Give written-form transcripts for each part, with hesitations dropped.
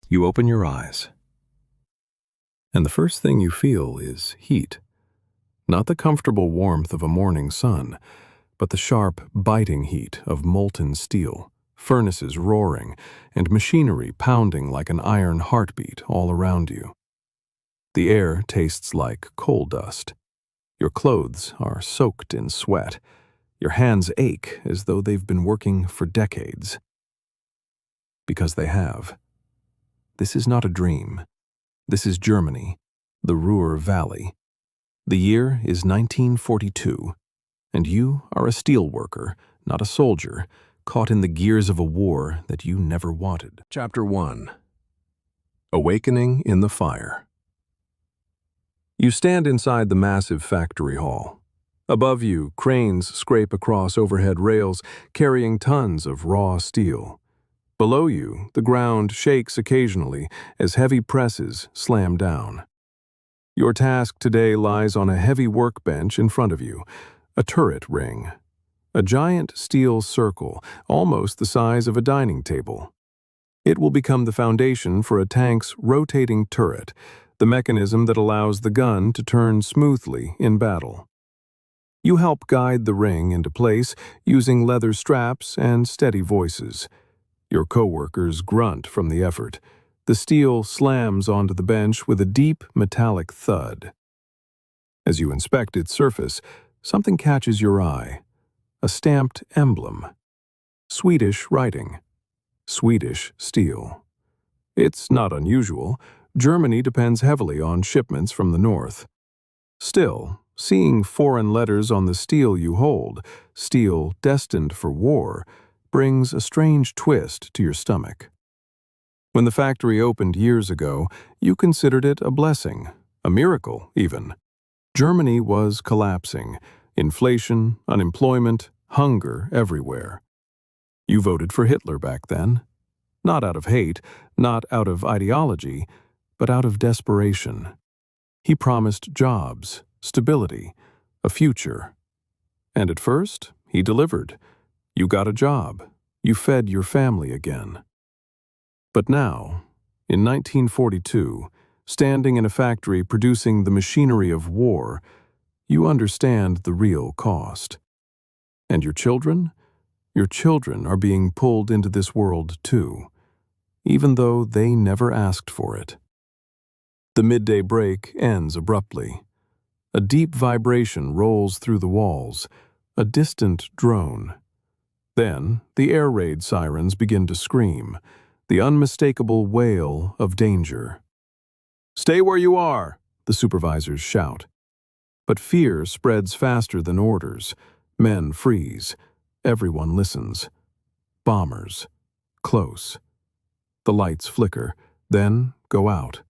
You open your eyes, and the first thing you feel is heat. Not the comfortable warmth of a morning sun, but the sharp, biting heat of molten steel, furnaces roaring, and machinery pounding like an iron heartbeat all around you. The air tastes like coal dust. Your clothes are soaked in sweat. Your hands ache as though they've been working for decades. Because they have. This is not a dream. This is Germany, the Ruhr Valley. The year is 1942, and you are a steelworker, not a soldier, caught in the gears of a war that you never wanted. Chapter 1. Awakening in the Fire. You stand inside the massive factory hall. Above you, cranes scrape across overhead rails, carrying tons of raw steel. Below you, the ground shakes occasionally as heavy presses slam down. Your task today lies on a heavy workbench in front of you, a turret ring. A giant steel circle, almost the size of a dining table. It will become the foundation for a tank's rotating turret, the mechanism that allows the gun to turn smoothly in battle. You help guide the ring into place using leather straps and steady voices. Your coworkers grunt from the effort. The steel slams onto the bench with a deep metallic thud. As you inspect its surface, something catches your eye. A stamped emblem. Swedish writing. Swedish steel. It's not unusual. Germany depends heavily on shipments from the north. Still, seeing foreign letters on the steel you hold, steel destined for war, brings a strange twist to your stomach. When the factory opened years ago, you considered it a blessing, a miracle even. Germany was collapsing. Inflation, unemployment, hunger everywhere. You voted for Hitler back then. Not out of hate, not out of ideology, but out of desperation. He promised jobs, stability, a future. And at first, he delivered. You got a job. You fed your family again. But now, in 1942, standing in a factory producing the machinery of war, you understand the real cost. And your children? Your children are being pulled into this world too, even though they never asked for it. The midday break ends abruptly. A deep vibration rolls through the walls, a distant drone. Then, the air raid sirens begin to scream, the unmistakable wail of danger. "Stay where you are," the supervisors shout. But fear spreads faster than orders. Men freeze. Everyone listens. Bombers. Close. The lights flicker, then go out.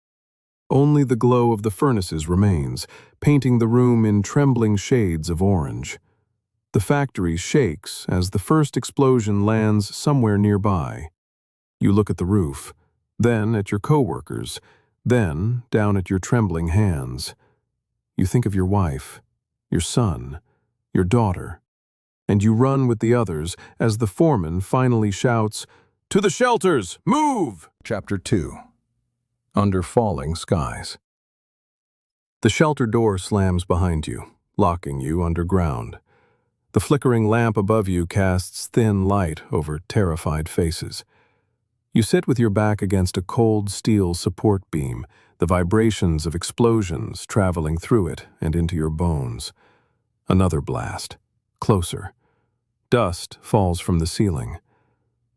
Only the glow of the furnaces remains, painting the room in trembling shades of orange. The factory shakes as the first explosion lands somewhere nearby. You look at the roof, then at your coworkers, then down at your trembling hands. You think of your wife, your son, your daughter, and you run with the others as the foreman finally shouts, "To the shelters! Move!" Chapter 2. Under Falling Skies. The shelter door slams behind you, locking you underground. The flickering lamp above you casts thin light over terrified faces. You sit with your back against a cold steel support beam, the vibrations of explosions traveling through it and into your bones. Another blast. Closer. Dust falls from the ceiling.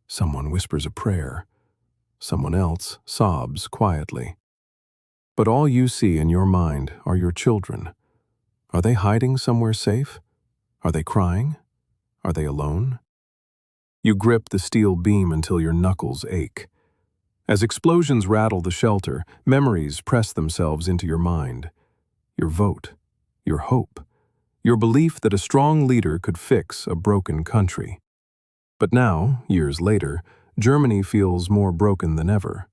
Someone whispers a prayer. Someone else sobs quietly. But all you see in your mind are your children. Are they hiding somewhere safe? Are they crying? Are they alone? You grip the steel beam until your knuckles ache. As explosions rattle the shelter, memories press themselves into your mind. Your vote, your hope, your belief that a strong leader could fix a broken country. But now, years later, Germany feels more broken than ever.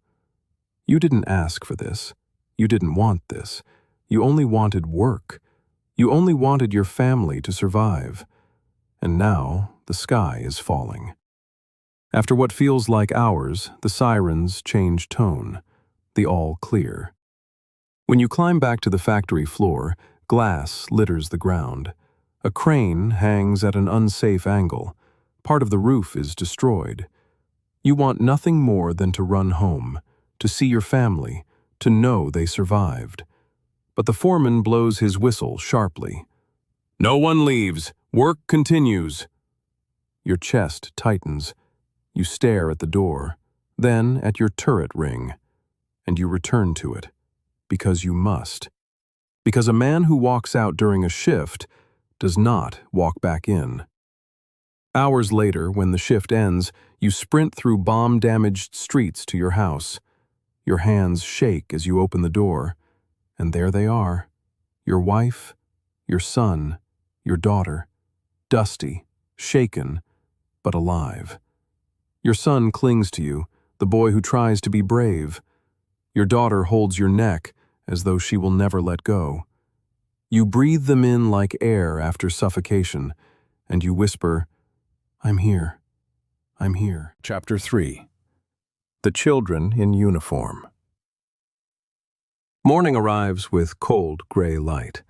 You didn't ask for this. You didn't want this. You only wanted work. You only wanted your family to survive. And now, the sky is falling. After what feels like hours, the sirens change tone, the all clear. When you climb back to the factory floor, glass litters the ground. A crane hangs at an unsafe angle. Part of the roof is destroyed. You want nothing more than to run home, to see your family, to know they survived. But the foreman blows his whistle sharply. "No one leaves. Work continues." Your chest tightens. You stare at the door, then at your turret ring, and you return to it, because you must. Because a man who walks out during a shift does not walk back in. Hours later, when the shift ends, you sprint through bomb-damaged streets to your house. Your hands shake as you open the door, and there they are. Your wife, your son, your daughter, dusty, shaken, but alive. Your son clings to you, the boy who tries to be brave. Your daughter holds your neck as though she will never let go. You breathe them in like air after suffocation, and you whisper, "I'm here. I'm here." Chapter 3. The Children in Uniform. Morning arrives with cold gray light.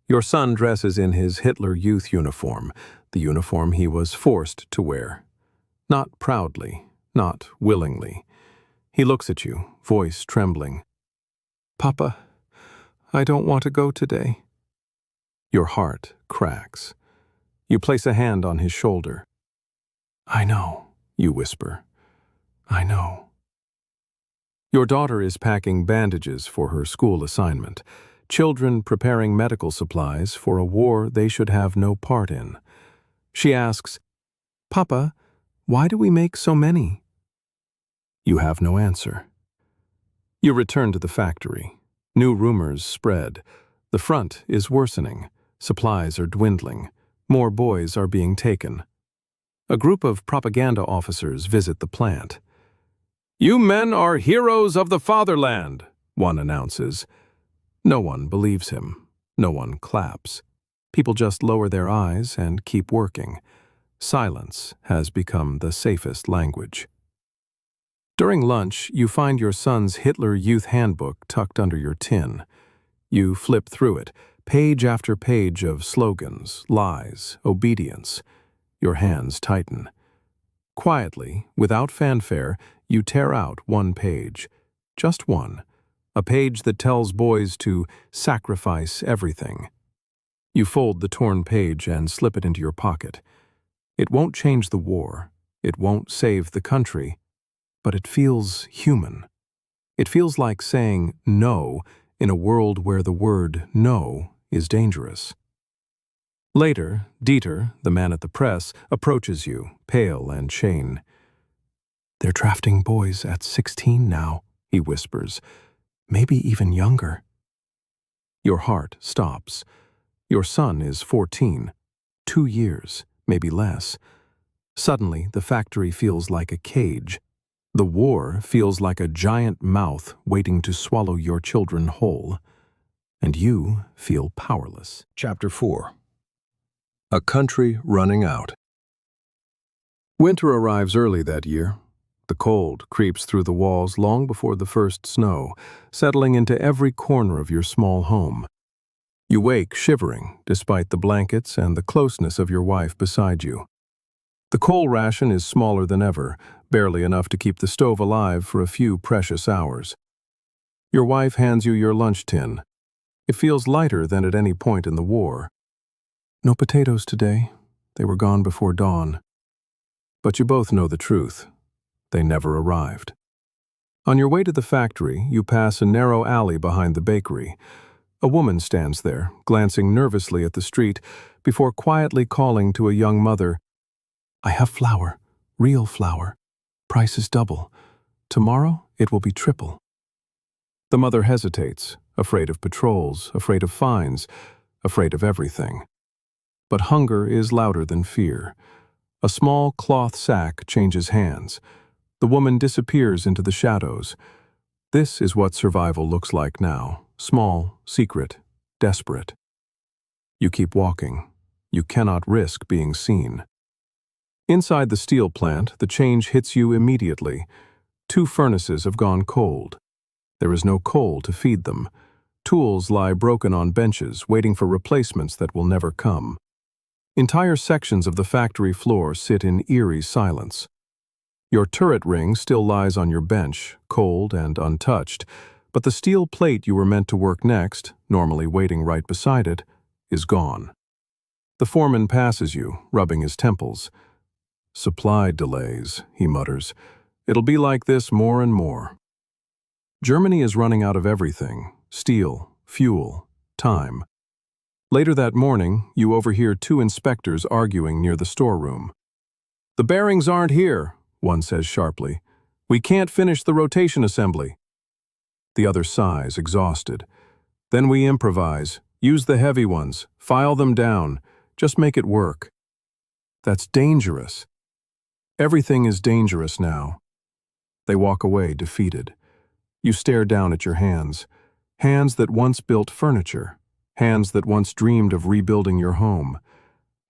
Your son dresses in his Hitler Youth uniform, the uniform he was forced to wear. Not proudly, not willingly. He looks at you, voice trembling. "Papa, I don't want to go today." Your heart cracks. You place a hand on his shoulder. "I know," you whisper. "I know." Your daughter is packing bandages for her school assignment, children preparing medical supplies for a war they should have no part in. She asks, "Papa, why do we make so many?" You have no answer. You return to the factory. New rumors spread. The front is worsening. Supplies are dwindling. More boys are being taken. A group of propaganda officers visit the plant. "You men are heroes of the fatherland," one announces. No one believes him. No one claps. People just lower their eyes and keep working. Silence has become the safest language. During lunch, you find your son's Hitler Youth Handbook tucked under your tin. You flip through it, page after page of slogans, lies, obedience. Your hands tighten. Quietly, without fanfare, you tear out one page. Just one. A page that tells boys to sacrifice everything. You fold the torn page and slip it into your pocket. It won't change the war. It won't save the country. But it feels human. It feels like saying no in a world where the word no is dangerous. Later, Dieter, the man at the press, approaches you, pale and shaken. "They're drafting boys at 16 now," he whispers. "Maybe even younger." Your heart stops. Your son is 14. 2 years, maybe less. Suddenly, the factory feels like a cage. The war feels like a giant mouth waiting to swallow your children whole. And you feel powerless. Chapter 4. A Country Running Out. Winter arrives early that year. The cold creeps through the walls long before the first snow, settling into every corner of your small home. You wake shivering, despite the blankets and the closeness of your wife beside you. The coal ration is smaller than ever, barely enough to keep the stove alive for a few precious hours. Your wife hands you your lunch tin. It feels lighter than at any point in the war. "No potatoes today. They were gone before dawn." But you both know the truth. They never arrived. On your way to the factory, you pass a narrow alley behind the bakery. A woman stands there, glancing nervously at the street, before quietly calling to a young mother, "I have flour, real flour. Price is double. Tomorrow it will be triple." The mother hesitates, afraid of patrols, afraid of fines, afraid of everything. But hunger is louder than fear. A small cloth sack changes hands. The woman disappears into the shadows. This is what survival looks like now. Small, secret, desperate. You keep walking. You cannot risk being seen. Inside the steel plant, the change hits you immediately. 2 furnaces have gone cold. There is no coal to feed them. Tools lie broken on benches, waiting for replacements that will never come. Entire sections of the factory floor sit in eerie silence. Your turret ring still lies on your bench, cold and untouched, but the steel plate you were meant to work next, normally waiting right beside it, is gone. The foreman passes you, rubbing his temples. "Supply delays," he mutters. "It'll be like this more and more." Germany is running out of everything: steel, fuel, time. Later that morning, you overhear 2 inspectors arguing near the storeroom. "The bearings aren't here," one says sharply. "We can't finish the rotation assembly." The other sighs, exhausted. "Then we improvise. Use the heavy ones. File them down. Just make it work." "That's dangerous." "Everything is dangerous now." They walk away, defeated. You stare down at your hands. Hands that once built furniture. Hands that once dreamed of rebuilding your home.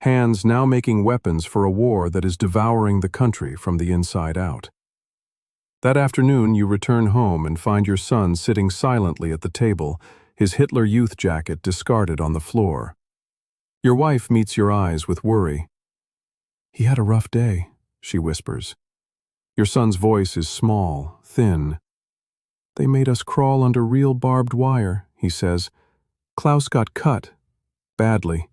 Hands now making weapons for a war that is devouring the country from the inside out. That afternoon, you return home and find your son sitting silently at the table, his Hitler Youth jacket discarded on the floor. Your wife meets your eyes with worry. "He had a rough day," she whispers. Your son's voice is small, thin. "They made us crawl under real barbed wire," he says. "Klaus got cut. Badly.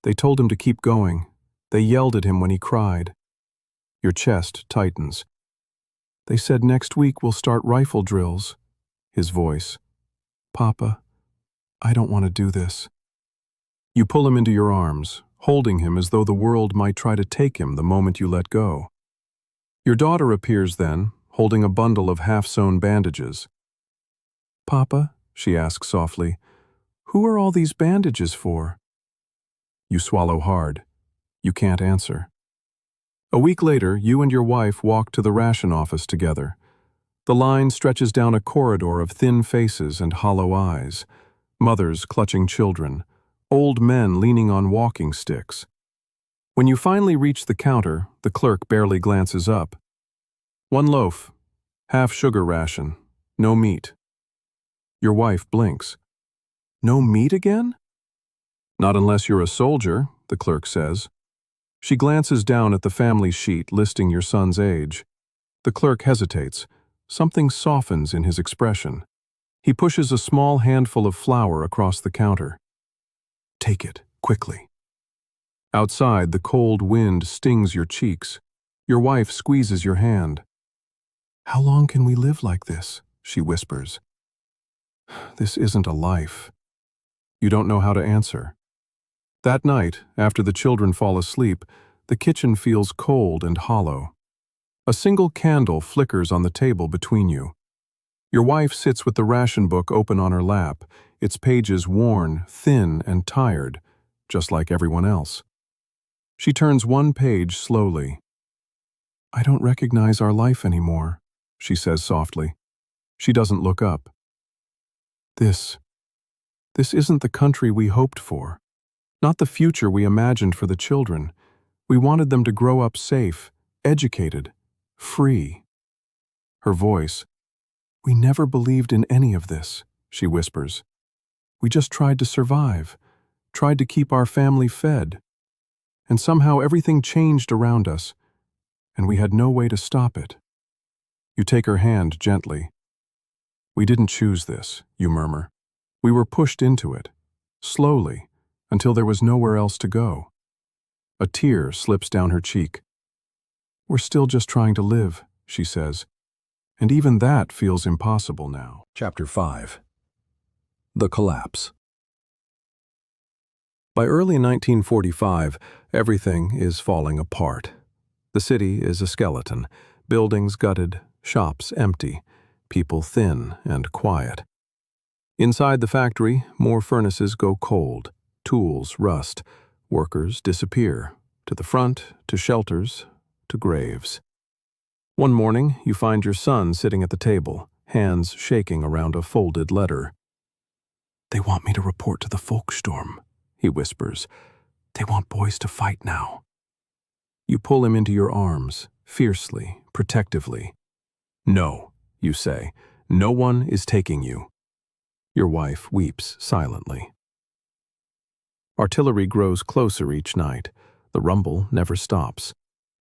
They told him to keep going. They yelled at him when he cried." Your chest tightens. "They said next week we'll start rifle drills." His voice. "Papa, I don't want to do this." You pull him into your arms, holding him as though the world might try to take him the moment you let go. Your daughter appears then, holding a bundle of half-sewn bandages. "Papa," she asks softly, "who are all these bandages for?" You swallow hard. You can't answer. A week later, you and your wife walk to the ration office together. The line stretches down a corridor of thin faces and hollow eyes, mothers clutching children, old men leaning on walking sticks. When you finally reach the counter, the clerk barely glances up. "1 loaf, half sugar ration, no meat." Your wife blinks. "No meat again?" "Not unless you're a soldier," the clerk says. She glances down at the family sheet listing your son's age. The clerk hesitates. Something softens in his expression. He pushes a small handful of flour across the counter. "Take it, quickly." Outside, the cold wind stings your cheeks. Your wife squeezes your hand. "How long can we live like this?" she whispers. "This isn't a life." You don't know how to answer. That night, after the children fall asleep, the kitchen feels cold and hollow. A single candle flickers on the table between you. Your wife sits with the ration book open on her lap, its pages worn, thin, and tired, just like everyone else. She turns one page slowly. "I don't recognize our life anymore," she says softly. She doesn't look up. This isn't the country we hoped for. Not the future we imagined for the children. We wanted them to grow up safe, educated, free." Her voice. "We never believed in any of this," she whispers. "We just tried to survive, tried to keep our family fed. And somehow everything changed around us, and we had no way to stop it." You take her hand gently. "We didn't choose this," you murmur. "We were pushed into it, slowly, until there was nowhere else to go." A tear slips down her cheek. "We're still just trying to live," she says. "And even that feels impossible now." Chapter 5. The Collapse. By early 1945, everything is falling apart. The city is a skeleton, buildings gutted, shops empty, people thin and quiet. Inside the factory, more furnaces go cold, tools rust, workers disappear, to the front, to shelters, to graves. One morning, you find your son sitting at the table, hands shaking around a folded letter. "They want me to report to the Volkssturm," he whispers. "They want boys to fight now." You pull him into your arms, fiercely, protectively. "No," you say. "No one is taking you." Your wife weeps silently. Artillery grows closer each night. The rumble never stops.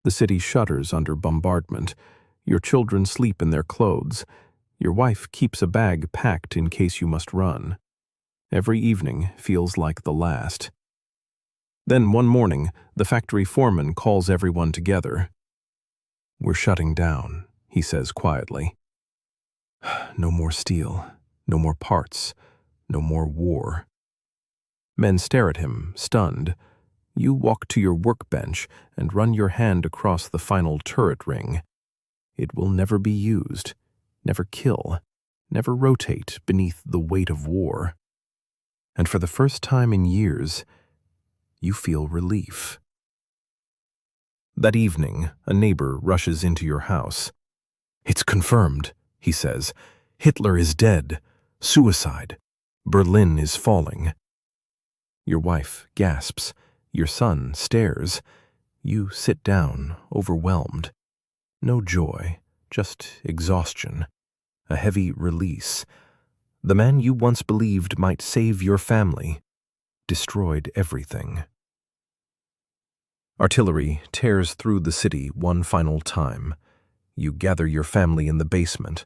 The city shudders under bombardment. Your children sleep in their clothes. Your wife keeps a bag packed in case you must run. Every evening feels like the last. Then one morning, the factory foreman calls everyone together. "We're shutting down," he says quietly. "No more steel, no more parts, no more war." Men stare at him, stunned. You walk to your workbench and run your hand across the final turret ring. It will never be used, never kill, never rotate beneath the weight of war. And for the first time in years, you feel relief. That evening, a neighbor rushes into your house. "It's confirmed," he says. "Hitler is dead. Suicide. Berlin is falling." Your wife gasps. Your son stares. You sit down, overwhelmed. No joy, just exhaustion. A heavy release. The man you once believed might save your family destroyed everything. Artillery tears through the city one final time. You gather your family in the basement.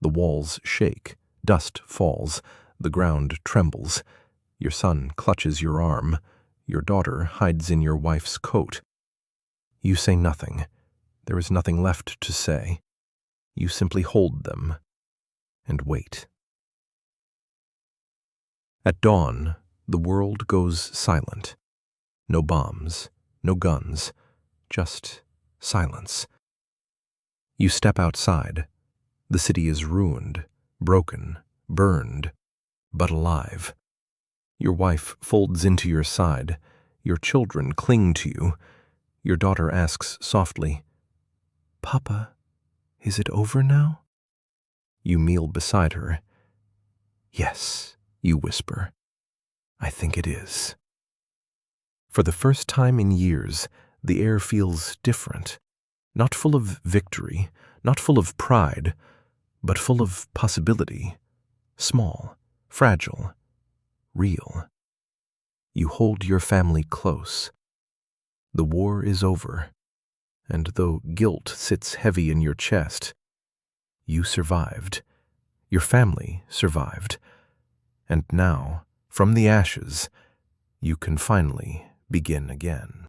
The walls shake. Dust falls. The ground trembles. Your son clutches your arm. Your daughter hides in your wife's coat. You say nothing. There is nothing left to say. You simply hold them and wait. At dawn, the world goes silent. No bombs, no guns, just silence. You step outside. The city is ruined, broken, burned, but alive. Your wife folds into your side. Your children cling to you. Your daughter asks softly, "Papa, is it over now?" You kneel beside her. "Yes," you whisper. "I think it is." For the first time in years, the air feels different. Not full of victory, not full of pride, but full of possibility. Small, fragile, real. You hold your family close. The war is over, and though guilt sits heavy in your chest, you survived. Your family survived. And now, from the ashes, you can finally begin again.